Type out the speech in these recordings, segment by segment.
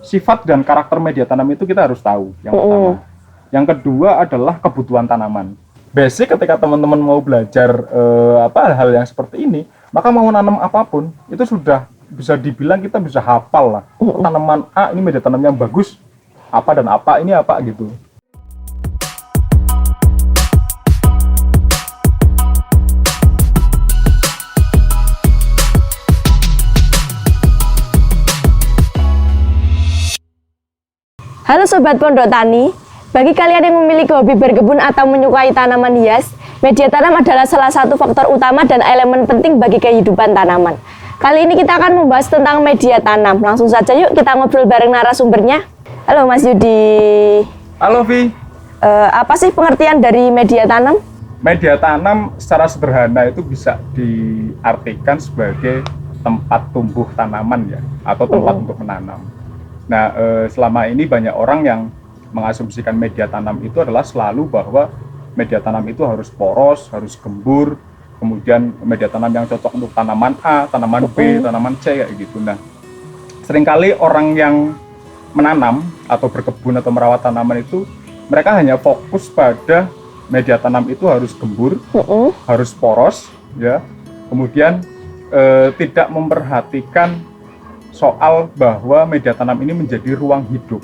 sifat dan karakter media tanam itu kita harus tahu, yang pertama. Yang kedua adalah kebutuhan tanaman. Basic ketika teman-teman mau belajar hal yang seperti ini, maka mau nanam apapun itu sudah bisa dibilang kita bisa hafal lah. Tanaman A ini media tanam yang bagus, apa dan apa ini apa gitu. Halo Sobat Pondok Tani, bagi kalian yang memiliki hobi berkebun atau menyukai tanaman hias, media tanam adalah salah satu faktor utama dan elemen penting bagi kehidupan tanaman. Kali ini kita akan membahas tentang media tanam. Langsung saja yuk kita ngobrol bareng narasumbernya. Halo Mas Yudi. Halo Vi. Apa sih pengertian dari media tanam? Media tanam secara sederhana itu bisa diartikan sebagai tempat tumbuh tanaman ya, atau tempat untuk menanam. Nah, selama ini banyak orang yang mengasumsikan media tanam itu adalah selalu bahwa media tanam itu harus poros, harus gembur, kemudian media tanam yang cocok untuk tanaman A, tanaman B, tanaman C kayak gitu. Nah, seringkali orang yang menanam atau berkebun atau merawat tanaman itu mereka hanya fokus pada media tanam itu harus gembur, harus poros, ya. Kemudian tidak memperhatikan soal bahwa media tanam ini menjadi ruang hidup.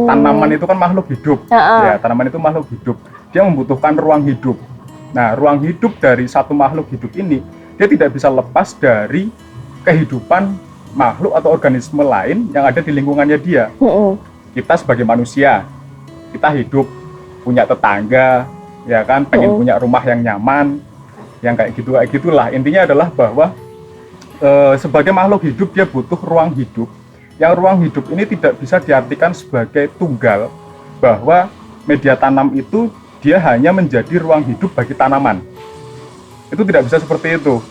Tanaman itu kan makhluk hidup, ya. Tanaman itu makhluk hidup. Dia membutuhkan ruang hidup. Nah, ruang hidup dari satu makhluk hidup ini, dia tidak bisa lepas dari kehidupan makhluk atau organisme lain yang ada di lingkungannya dia. Kita sebagai manusia, kita hidup, punya tetangga, ya kan, pengen punya rumah yang nyaman, yang kayak gitulah. Intinya adalah bahwa sebagai makhluk hidup dia butuh ruang hidup. Yang ruang hidup ini tidak bisa diartikan sebagai tunggal, bahwa media tanam itu dia hanya menjadi ruang hidup bagi tanaman. Itu tidak bisa seperti itu.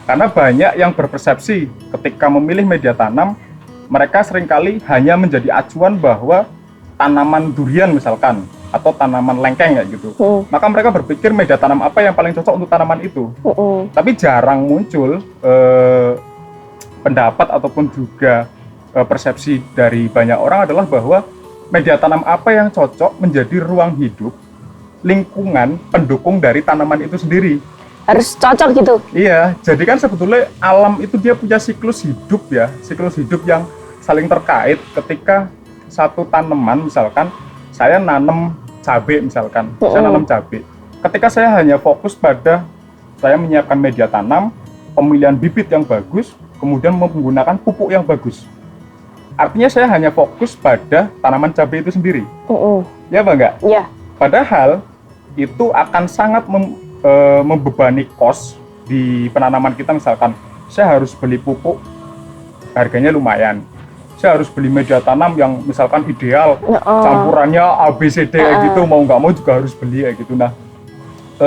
Karena banyak yang berpersepsi ketika memilih media tanam, mereka seringkali hanya menjadi acuan bahwa tanaman durian misalkan, atau tanaman lengkeng kayak gitu. Maka mereka berpikir media tanam apa yang paling cocok untuk tanaman itu. Tapi jarang muncul pendapat ataupun juga persepsi dari banyak orang adalah bahwa media tanam apa yang cocok menjadi ruang hidup, lingkungan pendukung dari tanaman itu sendiri. Harus cocok gitu? Iya, jadi kan sebetulnya alam itu dia punya siklus hidup ya, siklus hidup yang saling terkait. Ketika satu tanaman misalkan, saya nanam cabai misalkan, saya nanam cabai. Ketika saya hanya fokus pada saya menyiapkan media tanam, pemilihan bibit yang bagus, kemudian menggunakan pupuk yang bagus. Artinya saya hanya fokus pada tanaman cabai itu sendiri. Ya apa enggak? Iya. Padahal itu akan sangat membebani kos di penanaman kita. Misalkan saya harus beli pupuk, harganya lumayan. Saya harus beli media tanam yang misalkan ideal, campurannya ABCD gitu, mau nggak mau juga harus beli kayak gitu. Nah,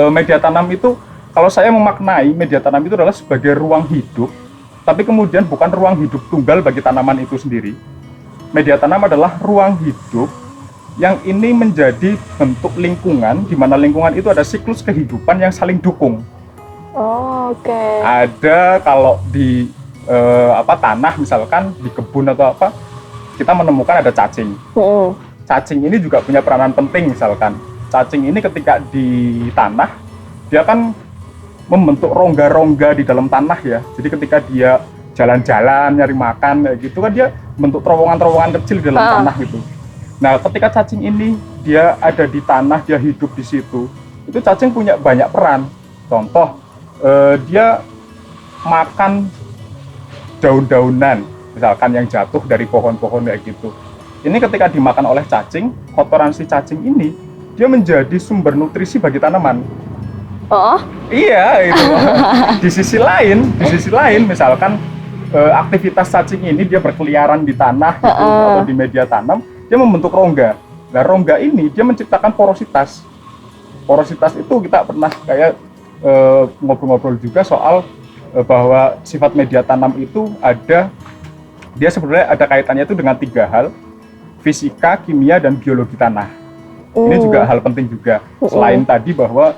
media tanam itu, kalau saya memaknai media tanam itu adalah sebagai ruang hidup, tapi kemudian bukan ruang hidup tunggal bagi tanaman itu sendiri. Media tanam adalah ruang hidup yang ini menjadi bentuk lingkungan, di mana lingkungan itu ada siklus kehidupan yang saling dukung. Ada kalau di tanah misalkan di kebun atau apa, kita menemukan ada cacing. Cacing ini juga punya peranan penting. Misalkan cacing ini ketika di tanah dia kan membentuk rongga-rongga di dalam tanah ya. Jadi ketika dia jalan-jalan nyari makan kayak gitu kan, dia bentuk terowongan-terowongan kecil di dalam tanah gitu. Nah, ketika cacing ini dia ada di tanah, dia hidup di situ, itu cacing punya banyak peran. Contoh, dia makan daun-daunan misalkan yang jatuh dari pohon-pohon kayak gitu. Ini ketika dimakan oleh cacing, kotoran si cacing ini dia menjadi sumber nutrisi bagi tanaman. Iya itu. Di sisi lain misalkan aktivitas cacing ini dia berkeliaran di tanah gitu, atau di media tanam, dia membentuk rongga. Nah, rongga ini dia menciptakan porositas. Porositas itu kita pernah kayak ngobrol-ngobrol juga soal bahwa sifat media tanam itu dia sebenarnya ada kaitannya itu dengan 3 hal: fisika, kimia, dan biologi tanah. Ini juga hal penting juga. Selain tadi bahwa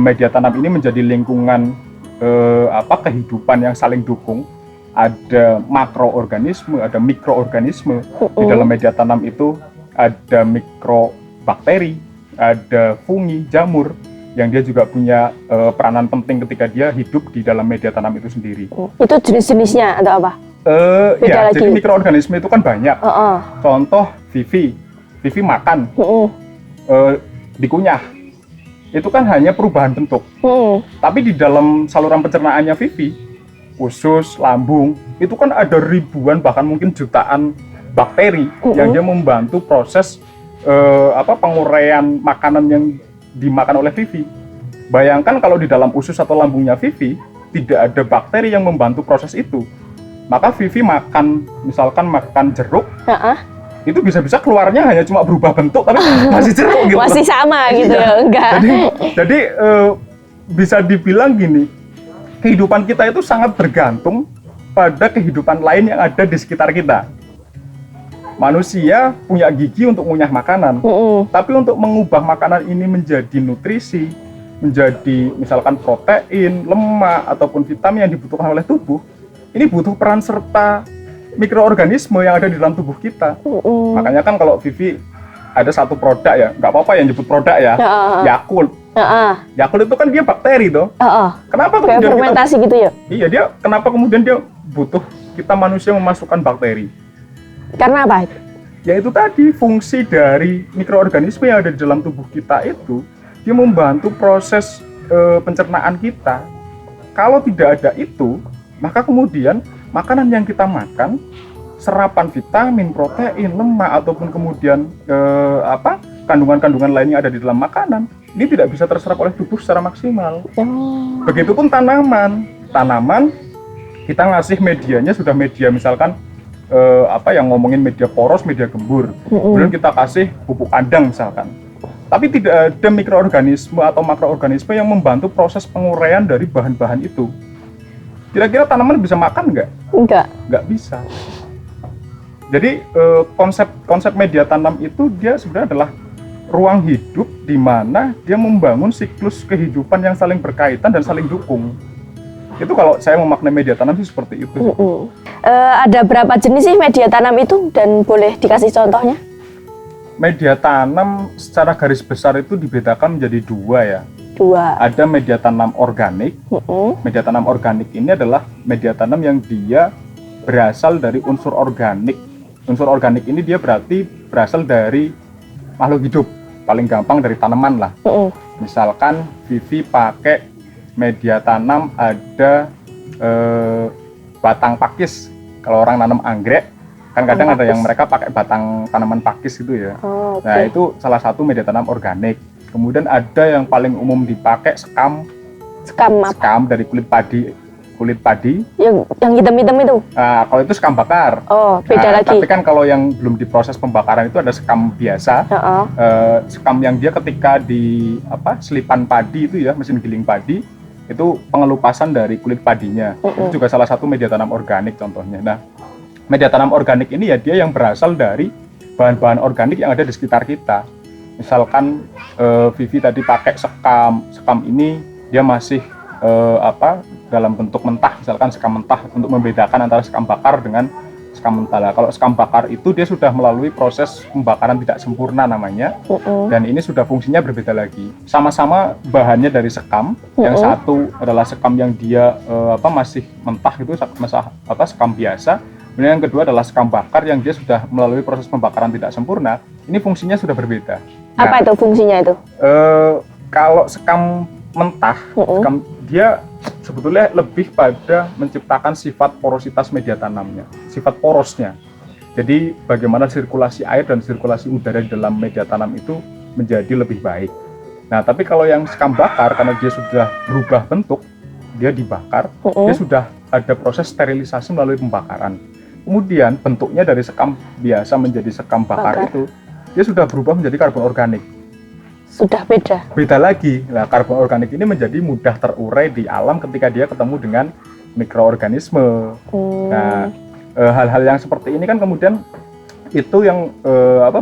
media tanam ini menjadi lingkungan kehidupan yang saling dukung, ada makroorganisme, ada mikroorganisme. Di dalam media tanam itu ada mikrobakteri, ada fungi, jamur, yang dia juga punya peranan penting ketika dia hidup di dalam media tanam itu sendiri. Itu jenis-jenisnya atau apa? Ya, jadi mikroorganisme itu kan banyak. Contoh Vivi makan, dikunyah. Itu kan hanya perubahan bentuk. Tapi di dalam saluran pencernaannya Vivi, usus, lambung, itu kan ada ribuan bahkan mungkin jutaan bakteri yang dia membantu proses penguraian makanan yang dimakan oleh Vivi. Bayangkan kalau di dalam usus atau lambungnya Vivi tidak ada bakteri yang membantu proses itu, maka Vivi misalkan makan jeruk, itu bisa-bisa keluarnya hanya cuma berubah bentuk tapi masih jeruk gitu. Masih sama gitu ya, enggak. Jadi bisa dibilang gini, kehidupan kita itu sangat bergantung pada kehidupan lain yang ada di sekitar kita. Manusia punya gigi untuk mengunyah makanan, tapi untuk mengubah makanan ini menjadi nutrisi, menjadi misalkan protein, lemak, ataupun vitamin yang dibutuhkan oleh tubuh, ini butuh peran serta mikroorganisme yang ada di dalam tubuh kita. Makanya kan kalau Vivi ada satu produk ya, nggak apa-apa yang nyebut produk ya, Yakult. Yakult itu kan dia bakteri toh. Kenapa kemudian kayak fermentasi gitu ya? Iya, kenapa kemudian dia butuh kita manusia memasukkan bakteri? Karena apa? Ya itu tadi, fungsi dari mikroorganisme yang ada di dalam tubuh kita itu, dia membantu proses pencernaan kita. Kalau tidak ada itu, maka kemudian makanan yang kita makan, serapan vitamin, protein, lemak, ataupun kemudian kandungan-kandungan lainnya ada di dalam makanan, ini tidak bisa terserap oleh tubuh secara maksimal. Begitupun tanaman, kita ngasih medianya sudah media misalkan yang ngomongin media poros, media gembur, kemudian kita kasih pupuk kandang misalkan. Tapi tidak ada mikroorganisme atau makroorganisme yang membantu proses penguraian dari bahan-bahan itu. Kira-kira tanaman bisa makan nggak? Nggak bisa. Jadi konsep media tanam itu dia sebenarnya adalah ruang hidup di mana dia membangun siklus kehidupan yang saling berkaitan dan saling dukung. Itu kalau saya memaknai media tanam sih seperti itu. Ada berapa jenis sih media tanam itu dan boleh dikasih contohnya? Media tanam secara garis besar itu dibedakan menjadi dua ya. Ada media tanam organik. Media tanam organik ini adalah media tanam yang dia berasal dari unsur organik. Unsur organik ini dia berarti berasal dari makhluk hidup. Paling gampang dari tanaman lah. Misalkan Vivi pakai media tanam ada batang pakis. Kalau orang nanam anggrek, kan kadang ada yang mereka pakai batang tanaman pakis gitu ya. Nah itu salah satu media tanam organik. Kemudian ada yang paling umum dipakai sekam dari kulit padi. Yang hitam-hitam itu? Nah, kalau itu sekam bakar. Beda lagi. Tapi kan kalau yang belum diproses pembakaran itu ada sekam biasa. Sekam yang dia ketika di selipan padi itu ya, mesin giling padi, itu pengelupasan dari kulit padinya. Itu juga salah satu media tanam organik contohnya. Nah, media tanam organik ini ya dia yang berasal dari bahan-bahan organik yang ada di sekitar kita. Misalkan Vivi tadi pakai sekam ini dia masih dalam bentuk mentah, misalkan sekam mentah untuk membedakan antara sekam bakar dengan sekam mentah. Lah, kalau sekam bakar itu dia sudah melalui proses pembakaran tidak sempurna namanya, dan ini sudah fungsinya berbeda lagi. Sama-sama bahannya dari sekam, yang satu adalah sekam yang dia masih mentah itu sekam biasa. Kemudian yang kedua adalah sekam bakar yang dia sudah melalui proses pembakaran tidak sempurna. Ini fungsinya sudah berbeda. Apa itu fungsinya itu? Kalau sekam mentah, dia sebetulnya lebih pada menciptakan sifat porositas media tanamnya, sifat porosnya. Jadi bagaimana sirkulasi air dan sirkulasi udara di dalam media tanam itu menjadi lebih baik. Nah, tapi kalau yang sekam bakar, karena dia sudah berubah bentuk, dia dibakar, dia sudah ada proses sterilisasi melalui pembakaran. Kemudian bentuknya dari sekam biasa menjadi sekam bakar itu, dia sudah berubah menjadi karbon organik. Sudah beda Lagi. Nah, karbon organik ini menjadi mudah terurai di alam ketika dia ketemu dengan mikroorganisme. Nah, hal-hal yang seperti ini kan kemudian itu yang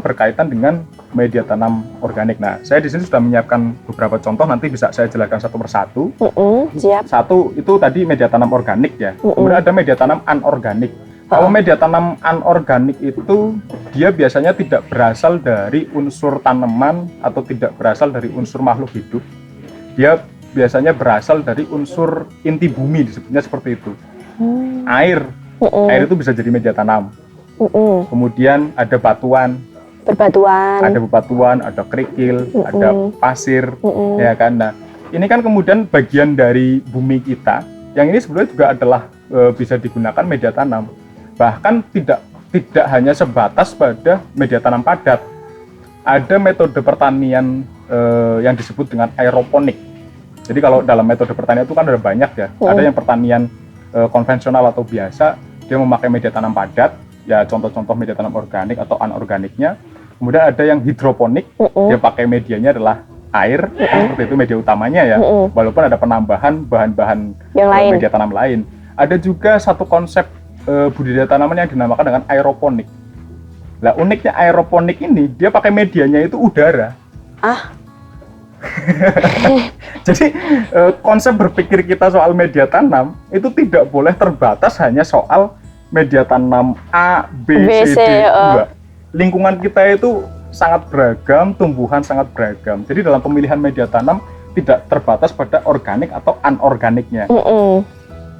berkaitan dengan media tanam organik. Nah, saya di sini sudah menyiapkan beberapa contoh, nanti bisa saya jelaskan satu persatu. Siap. Satu itu tadi media tanam organik ya. Kemudian ada media tanam anorganik. Kalau media tanam anorganik itu dia biasanya tidak berasal dari unsur tanaman atau tidak berasal dari unsur makhluk hidup. Dia biasanya berasal dari unsur inti bumi, disebutnya seperti itu. Air itu bisa jadi media tanam. Kemudian ada bebatuan, ada kerikil, ada pasir, ya kan. Nah, ini kan kemudian bagian dari bumi kita, yang ini sebenarnya juga adalah bisa digunakan media tanam. Bahkan tidak hanya sebatas pada media tanam padat. Ada metode pertanian yang disebut dengan aeroponik. Jadi kalau dalam metode pertanian itu kan ada banyak ya. Ada yang pertanian konvensional atau biasa, dia memakai media tanam padat, ya contoh-contoh media tanam organik atau anorganiknya. Kemudian ada yang hidroponik, dia pakai medianya adalah air, seperti itu media utamanya ya. Walaupun ada penambahan bahan-bahan media tanam lain. Ada juga satu konsep budidaya tanaman yang dinamakan dengan aeroponik. Nah, uniknya aeroponik ini, dia pakai medianya itu udara. Jadi konsep berpikir kita soal media tanam itu tidak boleh terbatas hanya soal media tanam A, B, C, D, enggak. Lingkungan kita itu sangat beragam, tumbuhan sangat beragam. Jadi dalam pemilihan media tanam tidak terbatas pada organik atau anorganiknya.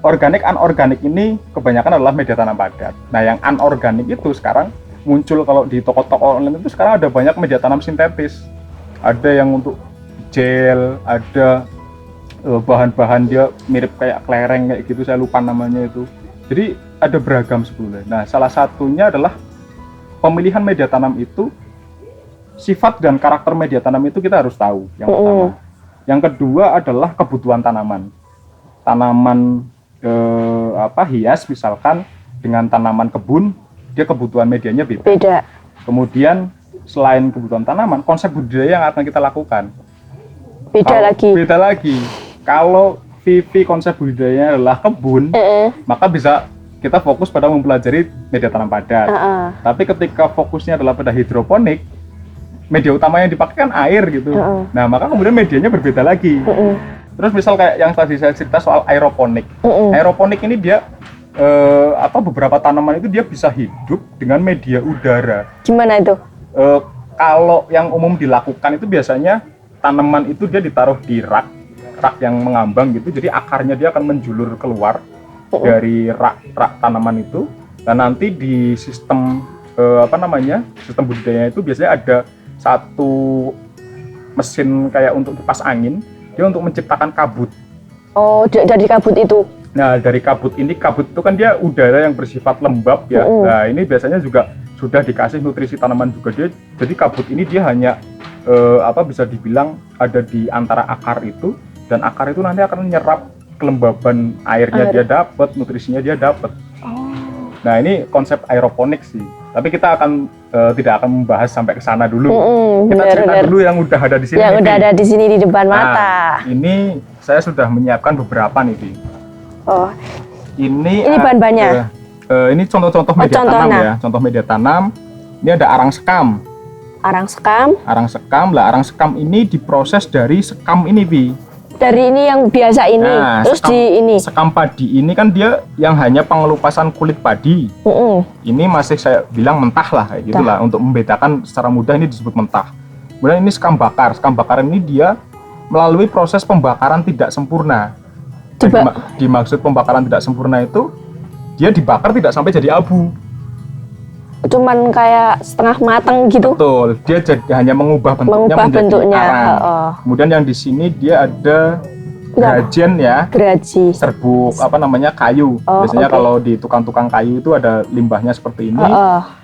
Organik, anorganik ini kebanyakan adalah media tanam padat. Nah, yang anorganik itu sekarang muncul kalau di toko-toko online itu sekarang ada banyak media tanam sintetis. Ada yang untuk gel, ada bahan-bahan dia mirip kayak kelereng kayak gitu, saya lupa namanya itu. Jadi ada beragam sebetulnya. Nah, salah satunya adalah pemilihan media tanam itu, sifat dan karakter media tanam itu kita harus tahu, yang pertama. Yang kedua adalah kebutuhan tanaman. Tanaman hias misalkan dengan tanaman kebun, dia kebutuhan medianya beda. Kemudian selain kebutuhan tanaman, konsep budidaya yang akan kita lakukan beda lagi. Kalau Vivi konsep budidayanya adalah kebun, maka bisa kita fokus pada mempelajari media tanam padat. Tapi ketika fokusnya adalah pada hidroponik, media utama yang dipakai kan air gitu. Nah, maka kemudian medianya berbeda lagi. Terus misal kayak yang tadi saya cerita soal aeroponik. Aeroponik ini dia beberapa tanaman itu dia bisa hidup dengan media udara. Gimana itu? Kalau yang umum dilakukan itu biasanya tanaman itu dia ditaruh di rak yang mengambang gitu, jadi akarnya dia akan menjulur keluar dari rak tanaman itu, dan nanti di sistem sistem budidaya itu biasanya ada satu mesin kayak untuk kipas angin, dia untuk menciptakan kabut. Oh, dari kabut itu? Nah, dari kabut itu kan dia udara yang bersifat lembab ya. Nah, ini biasanya juga sudah dikasih nutrisi tanaman juga dia. Jadi kabut ini dia hanya bisa dibilang ada di antara akar itu, dan akar itu nanti akan menyerap kelembaban airnya dia dapat, nutrisinya dia dapat. Nah, ini konsep aeroponik sih. Tapi kita akan tidak akan membahas sampai ke sana dulu. Kita cerita dulu yang udah ada di sini. Yang udah ada di sini di depan mata. Ini saya sudah menyiapkan beberapa nih, Vi. Oh. Ini bahan-bahannya. Ini contoh-contoh media tanam ya. Contoh media tanam. Ini ada arang sekam. Arang sekam. Lah, arang sekam ini diproses dari sekam ini, Vi. Dari ini yang biasa ini. Nah, terus sekam padi ini kan dia yang hanya pengelupasan kulit padi. Ini masih saya bilang mentah lah, kayak gitulah. Untuk membedakan secara mudah ini disebut mentah. Kemudian ini sekam bakar. Sekam bakar ini dia melalui proses pembakaran tidak sempurna. Dimaksud pembakaran tidak sempurna itu dia dibakar tidak sampai jadi abu. Cuman kayak setengah matang gitu. Betul, dia hanya mengubah bentuknya menjadi arang. Kemudian yang di sini dia ada grajen ya. Graji. Serbuk kayu. Biasanya kalau di tukang-tukang kayu itu ada limbahnya seperti ini.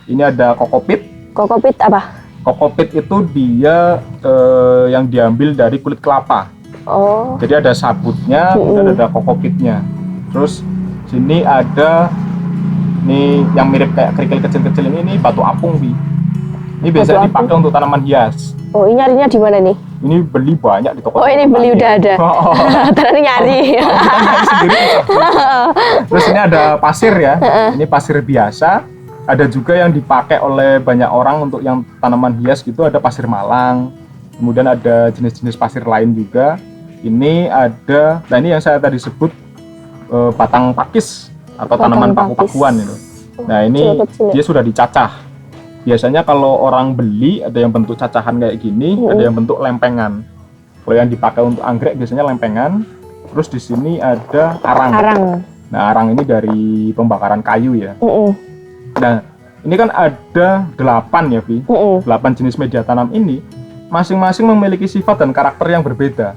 Ini ada kokopit. Kokopit apa? Kokopit itu dia yang diambil dari kulit kelapa. Jadi ada sabutnya, kemudian ada kokopitnya. Terus sini ada yang mirip kayak kerikil kecil-kecil ini batu apung, Bi. Ini biasanya dipakai untuk tanaman hias. Oh, ini nyarinya di mana nih? Ini beli banyak di toko. Oh, ini beli udah ada. Terus nyari. Terus ini ada pasir ya. Ini pasir biasa. Ada juga yang dipakai oleh banyak orang untuk yang tanaman hias gitu, ada pasir malang. Kemudian ada jenis-jenis pasir lain juga. Ini ada, nah ini yang saya tadi sebut batang pakis atau Batang tanaman pakis. paku-pakuan itu. Nah ini Kecil-kecil ya? dia sudah dicacah. Biasanya kalau orang beli ada yang bentuk cacahan kayak gini, ada yang bentuk lempengan. Kalau yang dipakai untuk anggrek biasanya lempengan. Terus di sini ada arang. Arang. Nah arang ini dari pembakaran kayu ya. Mm-mm. Nah ini kan ada 8 ya Vi. Mm-mm. 8 jenis media tanam ini masing-masing memiliki sifat dan karakter yang berbeda.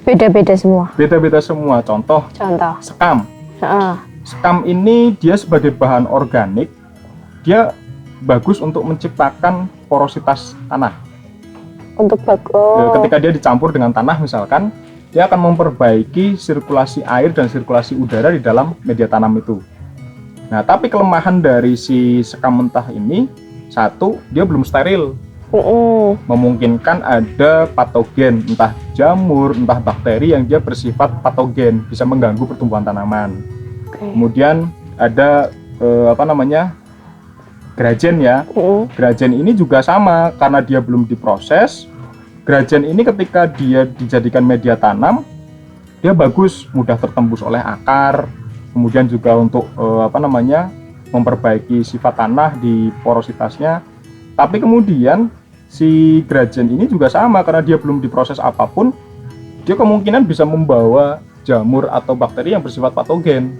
Beda-beda semua. Beda-beda semua. Contoh Contoh. sekam. Heeh. Sekam ini dia sebagai bahan organik, dia bagus untuk menciptakan porositas tanah. Untuk bagus. Ketika dia dicampur dengan tanah misalkan, dia akan memperbaiki sirkulasi air dan sirkulasi udara di dalam media tanam itu. Nah, tapi kelemahan dari si sekam mentah ini, satu, dia belum steril. Memungkinkan ada patogen, entah jamur, entah bakteri yang dia bersifat patogen, bisa mengganggu pertumbuhan tanaman. Kemudian ada grajen ya. Grajen ini juga sama, karena dia belum diproses. Grajen ini ketika dia dijadikan media tanam, dia bagus, mudah tertembus oleh akar. Kemudian juga untuk memperbaiki sifat tanah di porositasnya. Tapi kemudian si grajen ini juga sama, karena dia belum diproses apapun, dia kemungkinan bisa membawa jamur atau bakteri yang bersifat patogen.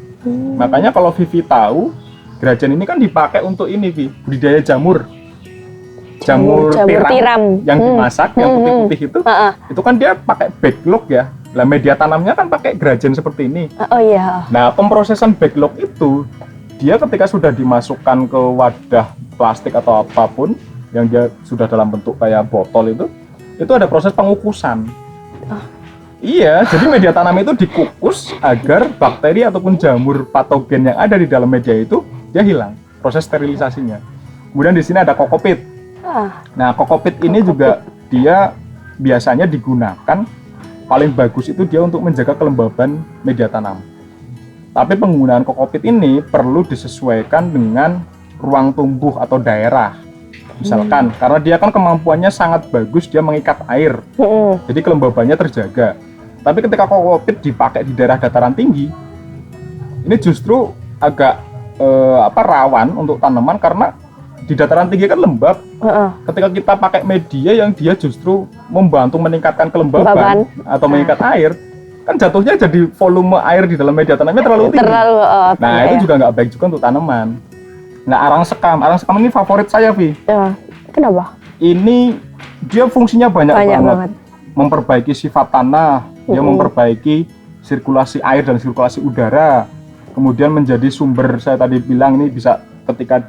Makanya kalau Vivi tahu, grajen ini kan dipakai untuk ini, Vi, budidaya jamur. Jamur tiram yang dimasak, yang putih-putih itu kan dia pakai backlog ya. Lah media tanamnya kan pakai grajen seperti ini. Oh iya. Nah, pemrosesan backlog itu dia ketika sudah dimasukkan ke wadah plastik atau apapun yang dia sudah dalam bentuk kayak botol itu ada proses pengukusan. Iya, jadi media tanam itu dikukus agar bakteri ataupun jamur patogen yang ada di dalam media itu dia hilang, proses sterilisasinya. Kemudian di sini ada kokopit. Nah, kokopit ini juga dia biasanya digunakan, paling bagus itu dia untuk menjaga kelembaban media tanam. Tapi penggunaan kokopit ini perlu disesuaikan dengan ruang tumbuh atau daerah. Misalkan, karena dia kan kemampuannya sangat bagus, dia mengikat air, jadi kelembabannya terjaga. Tapi ketika kokopit dipakai di daerah dataran tinggi, ini justru agak rawan untuk tanaman, karena di dataran tinggi kan lembab. Ketika kita pakai media yang dia justru membantu meningkatkan kelembaban atau mengikat air, kan jatuhnya jadi volume air di dalam media tanamnya terlalu tinggi. Nah itu juga nggak baik juga untuk tanaman. Nah arang sekam ini favorit saya, Vi. Kenapa? Ini dia fungsinya banyak banget. Memperbaiki sifat tanah, dia memperbaiki sirkulasi air dan sirkulasi udara. Kemudian menjadi sumber, saya tadi bilang ini bisa ketika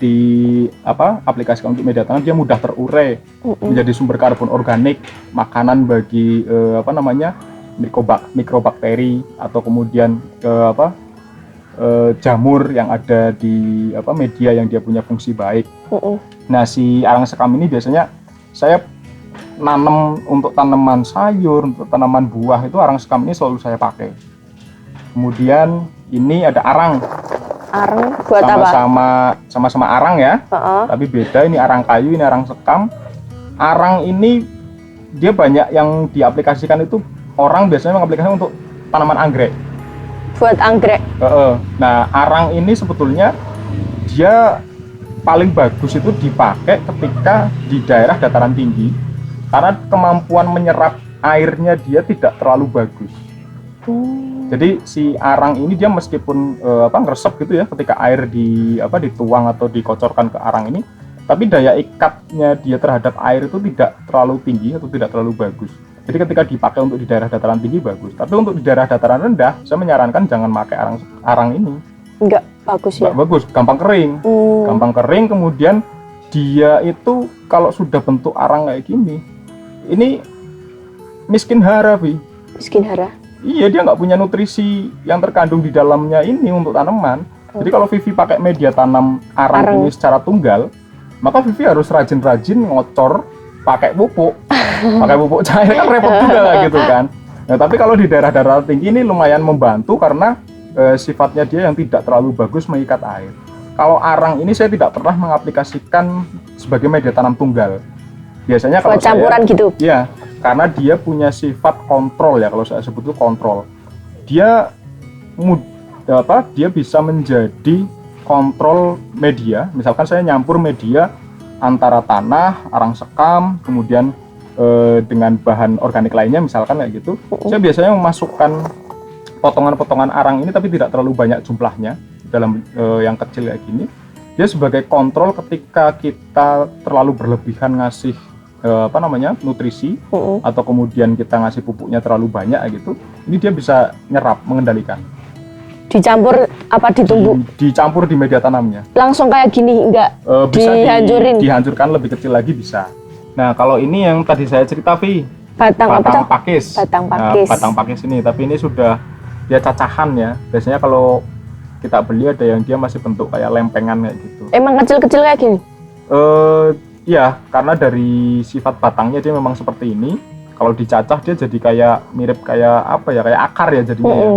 aplikasikan untuk media tanam dia mudah terurai, menjadi sumber karbon organik, makanan bagi mikrobakteri atau kemudian jamur yang ada di media yang dia punya fungsi baik. Nah, si arang sekam ini biasanya saya nanam untuk tanaman sayur, untuk tanaman buah, itu arang sekam ini selalu saya pakai. Kemudian ini ada arang. Arang buat sama-sama arang ya, tapi beda, ini arang kayu, ini arang sekam. Arang ini dia banyak yang diaplikasikan, itu orang biasanya mengaplikasikan untuk tanaman anggrek. Buat anggrek. Nah, arang ini sebetulnya dia paling bagus itu dipakai ketika di daerah dataran tinggi, karena kemampuan menyerap airnya dia tidak terlalu bagus. Jadi si arang ini dia meskipun ngeresep gitu ya ketika air dituang atau dikocorkan ke arang ini, tapi daya ikatnya dia terhadap air itu tidak terlalu tinggi atau tidak terlalu bagus. Jadi ketika dipakai untuk di daerah dataran tinggi bagus, tapi untuk di daerah dataran rendah saya menyarankan jangan pakai arang ini. Enggak bagus ya? Enggak bagus, gampang kering. Gampang kering, kemudian dia itu kalau sudah bentuk arang kayak gini, ini miskin hara, Vi. Miskin hara? Iya, dia nggak punya nutrisi yang terkandung di dalamnya ini untuk tanaman. Jadi kalau Vivi pakai media tanam arang ini secara tunggal, maka Vivi harus rajin-rajin ngocor pakai pupuk cair, kan repot juga gitu kan. Nah, tapi kalau di daerah-daerah tinggi ini lumayan membantu karena sifatnya dia yang tidak terlalu bagus mengikat air. kalau arang ini saya tidak pernah mengaplikasikan sebagai media tanam tunggal. Biasanya kalau Buat campuran gitu. ya, karena dia punya sifat kontrol ya, kalau saya sebut itu kontrol. Dia dia bisa menjadi kontrol media. Misalkan saya nyampur media antara tanah, arang sekam, kemudian dengan bahan organik lainnya, misalkan kayak gitu. Saya biasanya memasukkan potongan-potongan arang ini, tapi tidak terlalu banyak jumlahnya dalam yang kecil kayak gini. Dia sebagai kontrol ketika kita terlalu berlebihan ngasih nutrisi, atau kemudian kita ngasih pupuknya terlalu banyak gitu. Ini dia bisa nyerap, mengendalikan. Dicampur apa ditumbuk? Dicampur di media tanamnya. Langsung kayak gini, enggak Bisa dihancurin? Dihancurkan lebih kecil lagi bisa. Nah, kalau ini yang tadi saya cerita, Vi, Batang pakis. Batang Nah, pakis. batang pakis ini, tapi ini sudah dia cacahan ya. Biasanya kalau kita beli ada yang dia masih bentuk kayak lempengan kayak gitu. Emang kecil-kecil kayak gini? Ya, karena dari sifat batangnya dia memang seperti ini. Kalau dicacah dia jadi kayak mirip kayak kayak akar ya jadinya ya.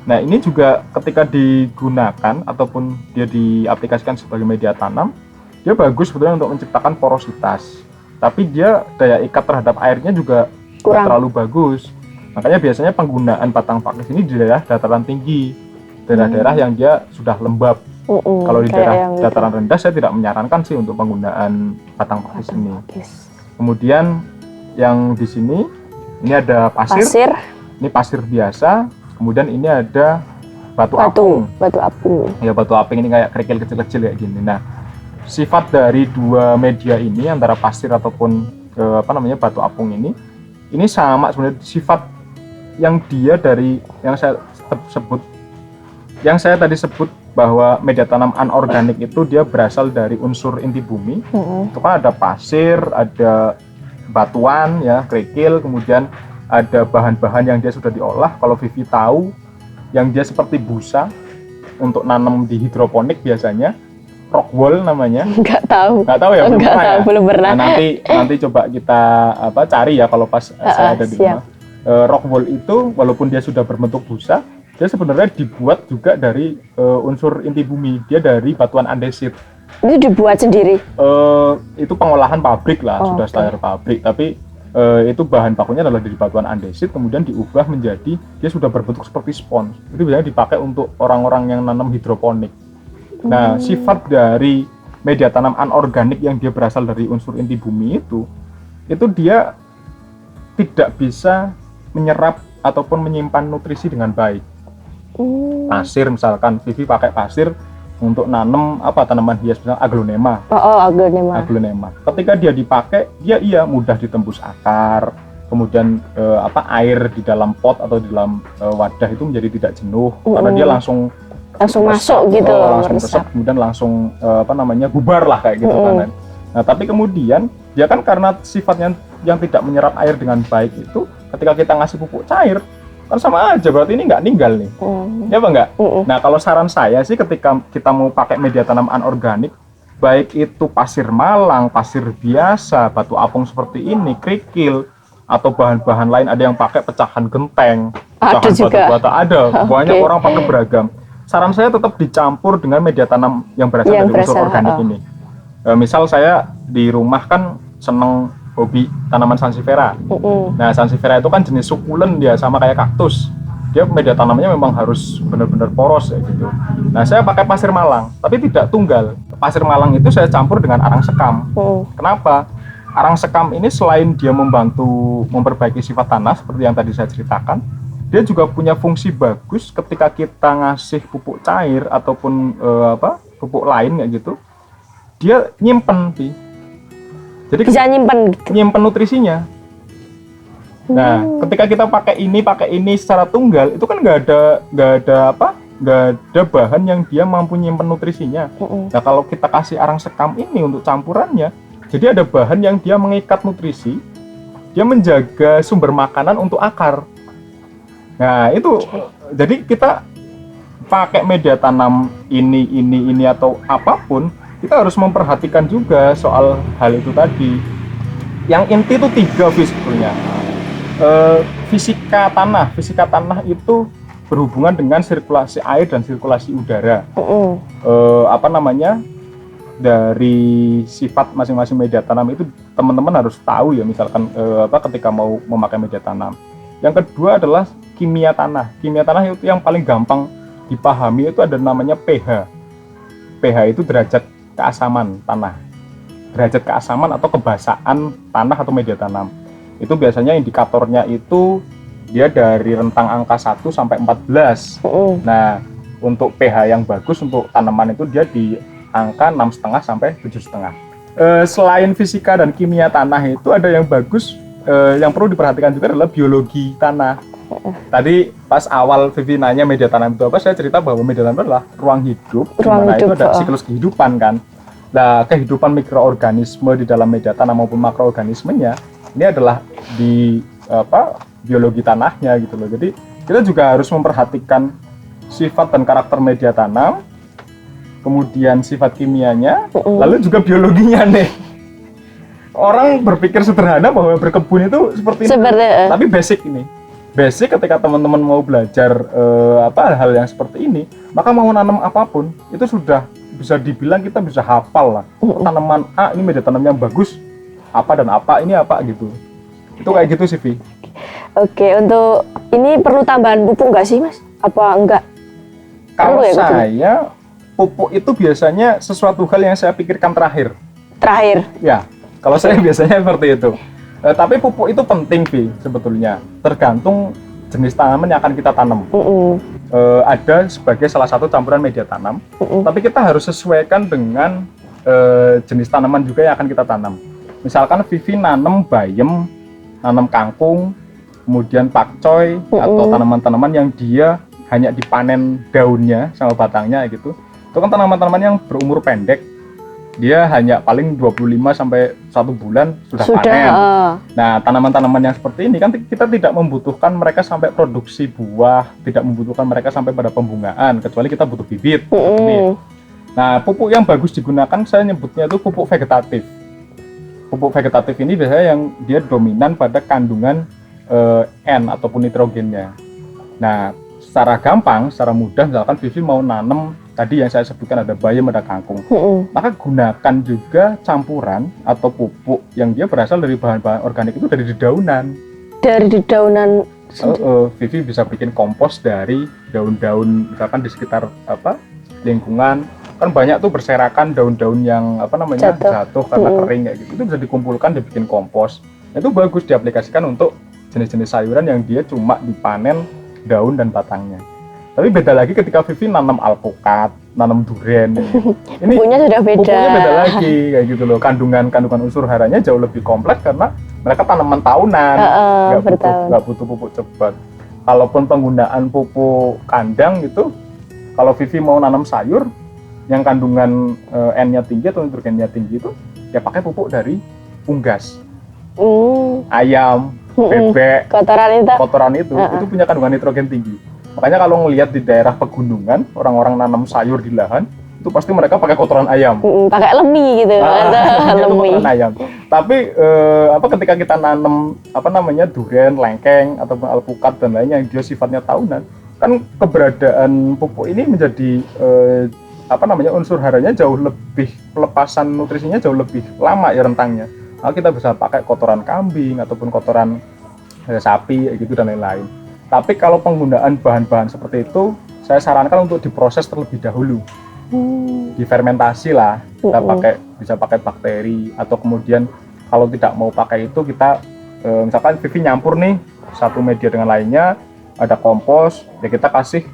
Nah, ini juga ketika digunakan ataupun dia diaplikasikan sebagai media tanam, dia bagus sebetulnya untuk menciptakan porositas. Tapi dia daya ikat terhadap airnya juga kurang terlalu bagus. Makanya biasanya penggunaan batang pakis ini di daerah dataran tinggi, daerah-daerah yang dia sudah lembab. Kalau di daerah dataran rendah saya tidak menyarankan sih untuk penggunaan batang pakis ini. Kemudian yang di sini ini ada pasir. Ini pasir biasa. Kemudian ini ada batu apung. Ya, batu apung ini kayak kerikil kecil-kecil kayak gini. Nah, sifat dari dua media ini antara pasir ataupun batu apung ini sama sebenarnya. Sifat yang dia dari yang saya tadi sebut bahwa media tanam anorganik itu dia berasal dari unsur inti bumi. Itu kan ada pasir, ada batuan ya, kerikil, kemudian ada bahan-bahan yang dia sudah diolah. Kalau Vivi tahu yang dia seperti busa untuk nanam di hidroponik biasanya, rock wool namanya. Nggak tahu ya, belum pernah. Nah, nanti coba kita cari ya kalau pas saya ada di rumah. Rock wool itu walaupun dia sudah berbentuk busa, dia sebenarnya dibuat juga dari unsur inti bumi. Dia dari batuan andesit. Itu dibuat sendiri? Itu pengolahan pabrik lah, sudah standar pabrik. Tapi itu bahan bakunya adalah dari batuan andesit, kemudian diubah menjadi dia sudah berbentuk seperti spons. Itu biasanya dipakai untuk orang-orang yang nanam hidroponik. Nah, sifat dari media tanam anorganik yang dia berasal dari unsur inti bumi itu dia tidak bisa menyerap ataupun menyimpan nutrisi dengan baik. Pasir misalkan, Vivi pakai pasir untuk nanam tanaman hias, misalnya aglonema. Aglonema. Ketika dia dipakai, dia mudah ditembus akar. Kemudian air di dalam pot atau di dalam wadah itu menjadi tidak jenuh karena dia langsung masuk gitu, langsung resep, kemudian langsung bubar lah kayak gitu kan. Nah, tapi kemudian dia kan karena sifatnya yang tidak menyerap air dengan baik itu, ketika kita ngasih pupuk cair kan sama aja, berarti ini nggak ninggal nih. Ya apa enggak? Nah, kalau saran saya sih ketika kita mau pakai media tanam anorganik, baik itu pasir malang, pasir biasa, batu apung seperti ini, kerikil, atau bahan-bahan lain, ada yang pakai pecahan genteng, pecahan batu bata, ada. Banyak orang pakai beragam. Saran saya tetap dicampur dengan media tanam yang berasal dari unsur organik ini. Misal saya di rumah kan seneng hobi tanaman sansevieria. Nah, sansevieria itu kan jenis sukulen dia, sama kayak kaktus. Dia media tanamnya memang harus benar-benar poros ya gitu. Nah, saya pakai pasir malang, tapi tidak tunggal. Pasir malang itu saya campur dengan arang sekam. Kenapa? Arang sekam ini selain dia membantu memperbaiki sifat tanah seperti yang tadi saya ceritakan, dia juga punya fungsi bagus ketika kita ngasih pupuk cair ataupun pupuk lain kayak gitu. Dia nyimpen, jadi bisa nyimpen nutrisinya. Nah, ketika kita pakai ini secara tunggal, itu kan nggak ada bahan yang dia mampu nyimpen nutrisinya. Nah, kalau kita kasih arang sekam ini untuk campurannya, jadi ada bahan yang dia mengikat nutrisi, dia menjaga sumber makanan untuk akar. Nah, itu jadi kita pakai media tanam ini atau apapun, kita harus memperhatikan juga soal hal itu tadi. Yang inti itu 3 sebetulnya. Fisika tanah itu berhubungan dengan sirkulasi air dan sirkulasi udara. Mm-mm. Dari sifat masing-masing media tanam itu teman-teman harus tahu ya, misalkan ketika mau memakai media tanam. Yang kedua adalah kimia tanah. Kimia tanah itu yang paling gampang dipahami, itu ada namanya pH. pH itu derajat keasaman tanah. Derajat keasaman atau kebasaan tanah atau media tanam. Itu biasanya indikatornya itu dia dari rentang angka 1 sampai 14. Nah, untuk pH yang bagus untuk tanaman itu dia di angka 6,5 sampai 7,5. Selain fisika dan kimia tanah itu ada yang bagus, yang perlu diperhatikan juga adalah biologi tanah. Tadi pas awal Vivi nanya media tanam itu apa, saya cerita bahwa media tanam adalah ruang hidup, di mana itu ada siklus kehidupan kan. Nah, kehidupan mikroorganisme di dalam media tanam maupun makroorganismenya ini adalah di biologi tanahnya gitu loh. Jadi kita juga harus memperhatikan sifat dan karakter media tanam, kemudian sifat kimianya, lalu juga biologinya nih. Orang berpikir sederhana bahwa berkebun itu seperti ini, tapi basic ini. Basic ketika teman-teman mau belajar hal yang seperti ini, maka mau nanam apapun itu sudah bisa dibilang kita bisa hafal lah. Tanaman A ini media tanam yang bagus, apa dan apa ini apa gitu. Itu kayak gitu sih, Vi. Oke, untuk ini perlu tambahan pupuk nggak sih, Mas? Apa enggak? Kalau saya pupuk itu biasanya sesuatu hal yang saya pikirkan terakhir. Ya, kalau saya biasanya seperti itu. Tapi pupuk itu penting, Vi, sebetulnya. Tergantung jenis tanaman yang akan kita tanam. Ada sebagai salah satu campuran media tanam. Tapi kita harus sesuaikan dengan jenis tanaman juga yang akan kita tanam. Misalkan Vivi nanam bayam, nanam kangkung, kemudian pakcoy, atau tanaman-tanaman yang dia hanya dipanen daunnya sama batangnya gitu. Itu kan tanaman-tanaman yang berumur pendek, dia hanya paling 25 sampai 1 bulan sudah panen. Nah, tanaman-tanaman yang seperti ini kan kita tidak membutuhkan mereka sampai produksi buah, tidak membutuhkan mereka sampai pada pembungaan, kecuali kita butuh bibit. Nah, pupuk yang bagus digunakan saya nyebutnya itu pupuk vegetatif. Pupuk vegetatif ini biasanya yang dia dominan pada kandungan N ataupun nitrogennya. Nah, secara gampang, secara mudah, misalkan Vivi mau nanam tadi yang saya sebutkan ada bayam, ada kangkung, maka gunakan juga campuran atau pupuk yang dia berasal dari bahan-bahan organik itu dari dedaunan. Dari dedaunan. Vivi bisa bikin kompos dari daun-daun, misalkan di sekitar lingkungan kan banyak tuh berserakan daun-daun yang jatuh karena kering kayak gitu. Itu bisa dikumpulkan dibikin kompos. Itu bagus diaplikasikan untuk jenis-jenis sayuran yang dia cuma dipanen daun dan batangnya. Tapi beda lagi ketika Vivi nanam alpukat, nanam durian. Ini pupuknya sudah beda. Pupuknya beda lagi kayak gitu loh. Kandungan unsur haranya jauh lebih kompleks karena mereka tanaman tahunan, nggak butuh pupuk cepat. Kalaupun penggunaan pupuk kandang gitu, kalau Vivi mau nanam sayur yang kandungan N-nya tinggi atau nitrogennya tinggi itu, ya pakai pupuk dari unggas, ayam, bebek, kotoran itu punya kandungan nitrogen tinggi. Makanya kalau ngelihat di daerah pegunungan, orang-orang nanam sayur di lahan, itu pasti mereka pakai kotoran ayam. Pakai lemi gitu. Lemi. Ayam. Tapi ketika kita nanam durian, lengkeng ataupun alpukat dan lainnya yang dia sifatnya tahunan, kan keberadaan pupuk ini menjadi unsur haranya jauh lebih, pelepasan nutrisinya jauh lebih lama ya rentangnya. Nah, kita bisa pakai kotoran kambing ataupun kotoran sapi gitu dan lain-lain. Tapi kalau penggunaan bahan-bahan seperti itu, saya sarankan untuk diproses terlebih dahulu, difermentasi lah. Kita bisa pakai bakteri, atau kemudian kalau tidak mau pakai itu kita misalkan Vivi nyampur nih satu media dengan lainnya, ada kompos, ya kita kasih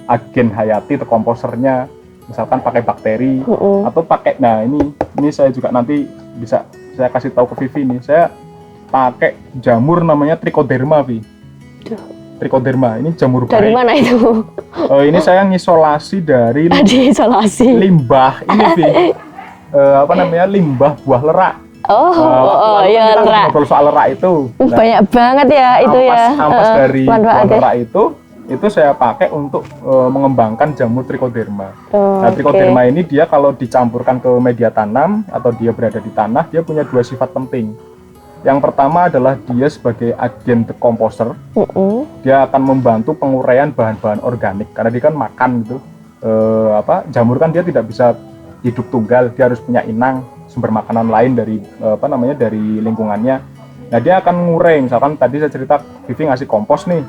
agen hayati atau komposernya, misalkan pakai bakteri atau pakai, nah ini saya juga nanti bisa saya kasih tahu ke Vivi nih, saya pakai jamur namanya Trichoderma, Vi. Trichoderma, ini jamur baik. Dari mana itu? Ini saya ngisolasi dari limbah ini, Vi. Limbah buah lerak. Iya, lerak. Ngobrol soal lerak itu. Banyak banget ya itu ya. Ampas dari buah lerak itu saya pakai untuk mengembangkan jamur Trichoderma. Nah, Trichoderma ini dia kalau dicampurkan ke media tanam atau dia berada di tanah, dia punya dua sifat penting. Yang pertama adalah dia sebagai agen decomposer. Dia akan membantu penguraian bahan-bahan organik karena dia kan makan gitu. Jamur kan dia tidak bisa hidup tunggal, dia harus punya inang, sumber makanan lain dari dari lingkungannya. Nah, dia akan ngurai, misalkan tadi saya cerita Vivi ngasih kompos nih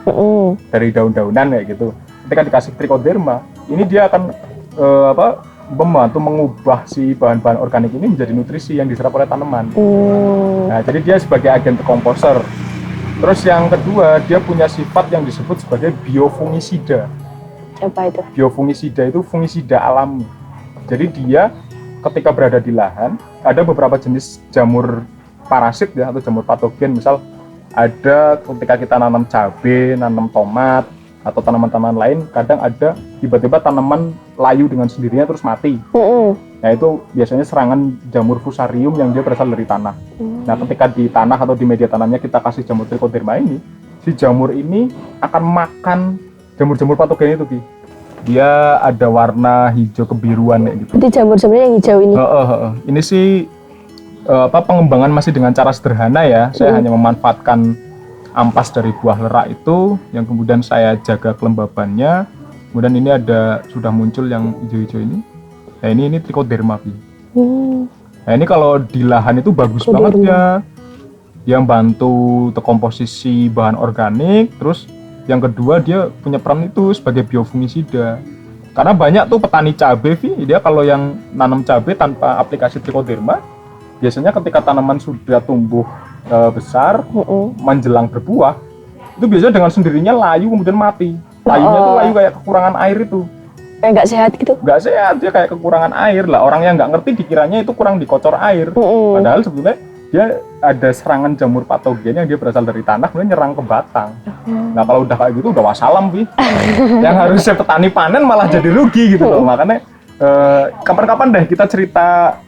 dari daun-daunan kayak gitu. Ketika dikasih trichoderma, ini dia akan membantu mengubah si bahan-bahan organik ini menjadi nutrisi yang diserap oleh tanaman. Nah, jadi dia sebagai agen decomposer. Terus yang kedua, dia punya sifat yang disebut sebagai biofungisida. Apa itu? Biofungisida itu fungisida alami. Jadi dia ketika berada di lahan, ada beberapa jenis jamur parasit ya atau jamur patogen. Misal ada ketika kita nanam cabai, nanam tomat atau tanaman-tanaman lain, kadang ada tiba-tiba tanaman layu dengan sendirinya terus mati. Nah, itu biasanya serangan jamur fusarium yang dia berasal dari tanah. Nah, ketika di tanah atau di media tanamnya kita kasih jamur trichoderma ini, si jamur ini akan makan jamur-jamur patogen itu, Ki. Dia ada warna hijau kebiruan kayak gitu. Berarti jamur-jamurnya yang hijau ini? Ini sih pengembangan masih dengan cara sederhana ya. Saya hanya memanfaatkan ampas dari buah lerak itu, yang kemudian saya jaga kelembabannya. Kemudian ini sudah muncul yang hijau-hijau ini. Nah, ini trichoderma. Nah, ini kalau di lahan itu bagus banget ya. Dia bantu dekomposisi bahan organik. Terus yang kedua, dia punya peran itu sebagai biofungisida. Karena banyak tuh petani cabai, dia kalau yang nanam cabai tanpa aplikasi trichoderma, biasanya ketika tanaman sudah tumbuh besar, menjelang berbuah, itu biasanya dengan sendirinya layu kemudian mati. Layunya tuh layu kayak kekurangan air itu. Kayak nggak sehat gitu? Nggak sehat, dia kayak kekurangan air lah. Orang yang nggak ngerti dikiranya itu kurang dikocor air. Padahal sebetulnya dia ada serangan jamur patogen yang dia berasal dari tanah, kemudian nyerang ke batang. Nah, kalau udah kayak gitu udah wassalam, yang harusnya petani panen malah jadi rugi gitu loh. Makanya kapan-kapan deh kita cerita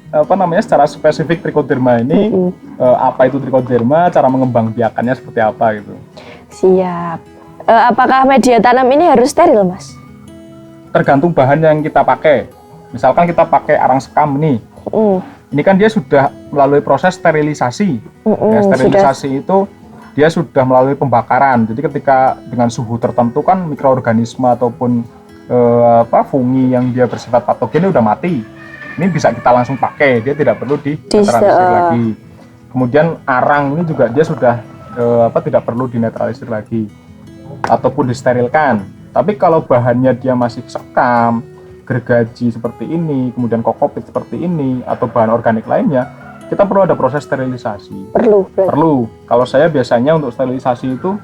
secara spesifik trichoderma ini, apa itu trichoderma, cara mengembangbiakannya seperti apa gitu. Siap. Apakah media tanam ini harus steril, Mas? Tergantung bahan yang kita pakai. Misalkan kita pakai arang sekam nih. Ini kan dia sudah melalui proses sterilisasi. Sterilisasi itu dia sudah melalui pembakaran. Jadi ketika dengan suhu tertentu kan mikroorganisme ataupun fungi yang dia bersifat patogen udah mati. Ini bisa kita langsung pakai, dia tidak perlu dinetralisir lagi. Kemudian arang ini juga dia sudah tidak perlu dinetralisir lagi ataupun disterilkan. Tapi kalau bahannya dia masih sekam, gergaji seperti ini, kemudian kokopit seperti ini, atau bahan organik lainnya, kita perlu ada proses sterilisasi. Perlu. Kalau saya biasanya untuk sterilisasi itu,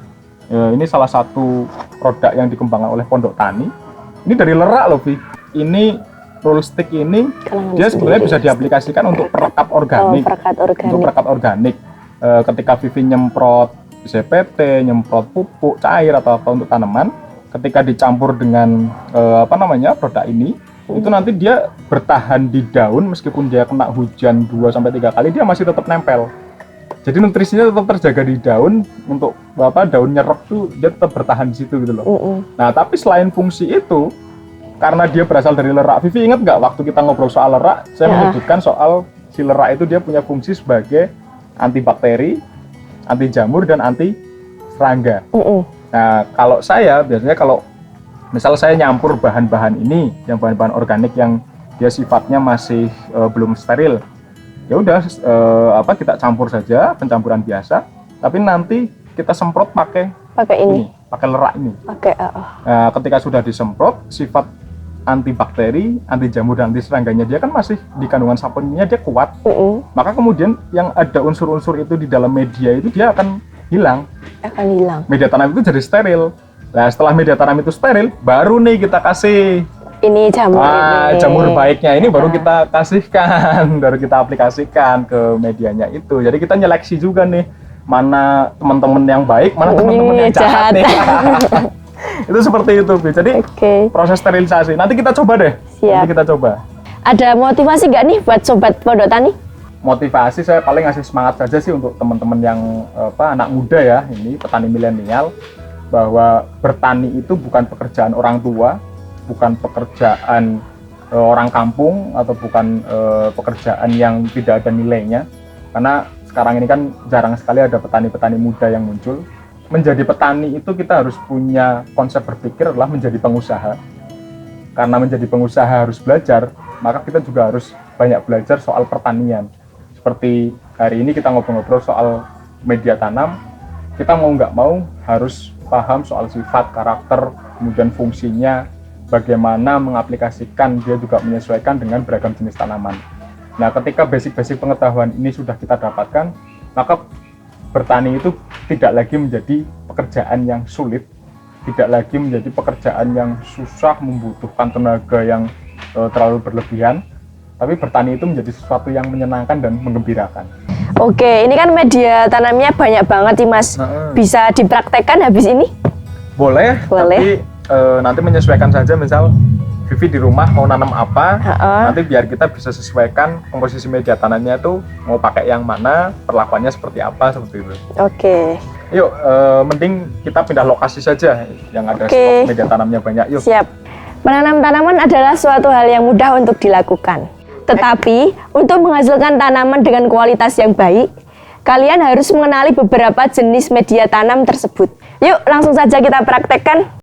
ini salah satu produk yang dikembangkan oleh Pondok Tani. Ini dari lerak loh, Vi. Ini roll stick ini, dia sebenarnya bisa diaplikasikan untuk perekat organik. Untuk perekat organik. Ketika Vivi nyemprot CPT, nyemprot pupuk cair atau apa untuk tanaman, ketika dicampur dengan produk ini, itu nanti dia bertahan di daun meskipun dia kena hujan 2-3 kali, dia masih tetap nempel. Jadi nutrisinya tetap terjaga di daun, untuk daun nyerap tuh dia tetap bertahan di situ gitu loh. Nah, tapi selain fungsi itu, karena dia berasal dari lerak, Vivi ingat nggak waktu kita ngobrol soal lerak, saya menyebutkan soal si lerak itu dia punya fungsi sebagai antibakteri, anti jamur, dan anti serangga. Nah, kalau saya biasanya kalau misal saya nyampur bahan-bahan ini, yang bahan-bahan organik yang dia sifatnya masih belum steril, ya udah kita campur saja pencampuran biasa, tapi nanti kita semprot pakai lerak ini. Nah, ketika sudah disemprot, sifat antibakteri, anti jamur, dan anti serangganya dia kan masih di kandungan saponinya dia kuat. Maka kemudian yang ada unsur-unsur itu di dalam media itu dia akan hilang. Media tanam itu jadi steril. Nah, setelah media tanam itu steril, baru nih kita kasih ini jamur jamur baiknya ini baru kita kasihkan, baru kita aplikasikan ke medianya itu. Jadi kita nyeleksi juga nih, mana teman-teman yang baik, mana teman-teman yang jahat nih. Itu seperti itu, Bi. Jadi proses sterilisasi. Nanti kita coba deh. Siap. Nanti kita coba. Ada motivasi nggak nih buat sobat Pondok Tani? Motivasi saya paling ngasih semangat saja sih untuk teman-teman yang anak muda ya, ini petani milenial, bahwa bertani itu bukan pekerjaan orang tua, bukan pekerjaan orang kampung, atau bukan pekerjaan yang tidak ada nilainya. Karena sekarang ini kan jarang sekali ada petani-petani muda yang muncul. Menjadi petani itu kita harus punya konsep berpikir adalah menjadi pengusaha. Karena menjadi pengusaha harus belajar, maka kita juga harus banyak belajar soal pertanian. Seperti hari ini kita ngobrol-ngobrol soal media tanam, kita mau nggak mau harus paham soal sifat, karakter, kemudian fungsinya, bagaimana mengaplikasikan, dia juga menyesuaikan dengan beragam jenis tanaman. Nah, ketika basic-basic pengetahuan ini sudah kita dapatkan, maka bertani itu tidak lagi menjadi pekerjaan yang sulit, tidak lagi menjadi pekerjaan yang susah, membutuhkan tenaga yang terlalu berlebihan, tapi bertani itu menjadi sesuatu yang menyenangkan dan menggembirakan. Oke, ini kan media tanamnya banyak banget nih Mas. Bisa dipraktekkan habis ini? Boleh. Tapi nanti menyesuaikan saja, misal Vivi di rumah mau nanam apa, nanti biar kita bisa sesuaikan komposisi media tanamnya itu mau pakai yang mana, perlakuannya seperti apa, seperti itu. Oke. Yuk, mending kita pindah lokasi saja yang ada stok media tanamnya banyak. Yuk. Siap. Menanam tanaman adalah suatu hal yang mudah untuk dilakukan. Tetapi, untuk menghasilkan tanaman dengan kualitas yang baik, kalian harus mengenali beberapa jenis media tanam tersebut. Yuk, langsung saja kita praktekkan.